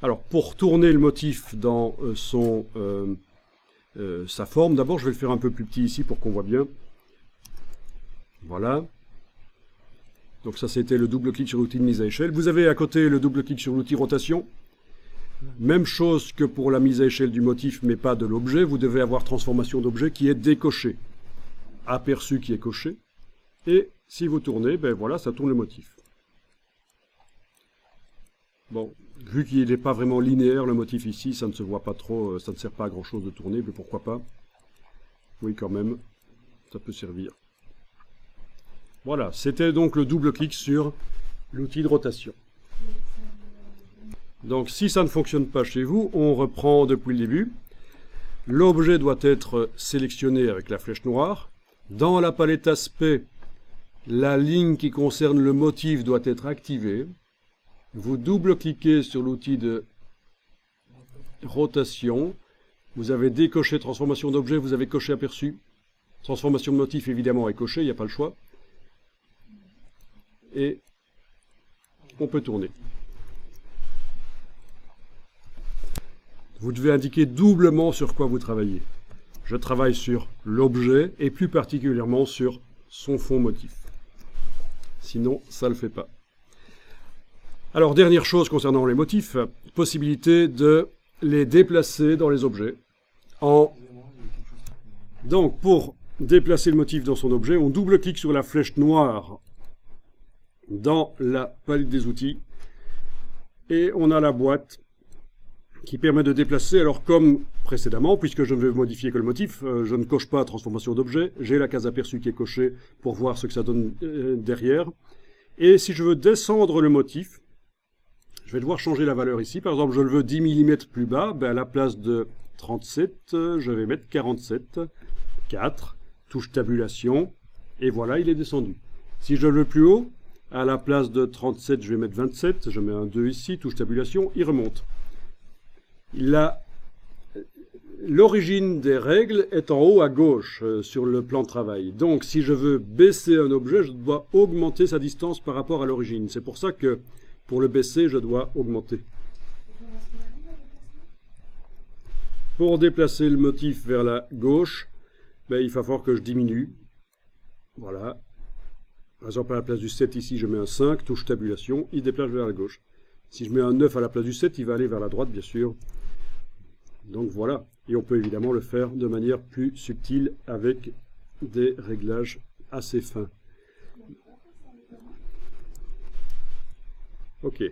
Alors, pour tourner le motif dans sa forme, d'abord, je vais le faire un peu plus petit ici pour qu'on voit bien. Voilà. Donc ça, c'était le double clic sur l'outil de mise à échelle. Vous avez à côté le double clic sur l'outil rotation. Même chose que pour la mise à échelle du motif, mais pas de l'objet. Vous devez avoir transformation d'objet qui est décoché. Aperçu qui est coché. Et si vous tournez, ben voilà, ça tourne le motif. Bon, vu qu'il n'est pas vraiment linéaire le motif ici, ça ne se voit pas trop, ça ne sert pas à grand chose de tourner, mais pourquoi pas. Oui, quand même, ça peut servir. Voilà, c'était donc le double clic sur l'outil de rotation. Donc si ça ne fonctionne pas chez vous, on reprend depuis le début. L'objet doit être sélectionné avec la flèche noire. Dans la palette aspect, la ligne qui concerne le motif doit être activée. Vous double-cliquez sur l'outil de rotation. Vous avez décoché transformation d'objet, vous avez coché aperçu. Transformation de motif, évidemment, est coché, il n'y a pas le choix. Et on peut tourner. Vous devez indiquer doublement sur quoi vous travaillez. Je travaille sur l'objet et plus particulièrement sur son fond motif. Sinon, ça ne le fait pas. Alors, dernière chose concernant les motifs, possibilité de les déplacer dans les objets. Donc, pour déplacer le motif dans son objet, on double-clique sur la flèche noire dans la palette des outils et on a la boîte qui permet de déplacer. Alors, comme précédemment, puisque je ne vais modifier que le motif, je ne coche pas transformation d'objet, j'ai la case aperçu qui est cochée pour voir ce que ça donne derrière. Et si je veux descendre le motif, je vais devoir changer la valeur ici. Par exemple, je le veux 10 mm plus bas. Ben à la place de 37, je vais mettre 47. 4. Touche tabulation. Et voilà, il est descendu. Si je le veux plus haut, à la place de 37, je vais mettre 27. Je mets un 2 ici. Touche tabulation. Il remonte. L'origine des règles est en haut à gauche sur le plan de travail. Donc, si je veux baisser un objet, je dois augmenter sa distance par rapport à l'origine. C'est pour ça que pour le baisser, je dois augmenter. Pour déplacer le motif vers la gauche, ben, il va falloir que je diminue. Voilà. Par exemple, à la place du 7 ici, je mets un 5, touche tabulation, il déplace vers la gauche. Si je mets un 9 à la place du 7, il va aller vers la droite, bien sûr. Donc voilà. Et on peut évidemment le faire de manière plus subtile avec des réglages assez fins. Ok.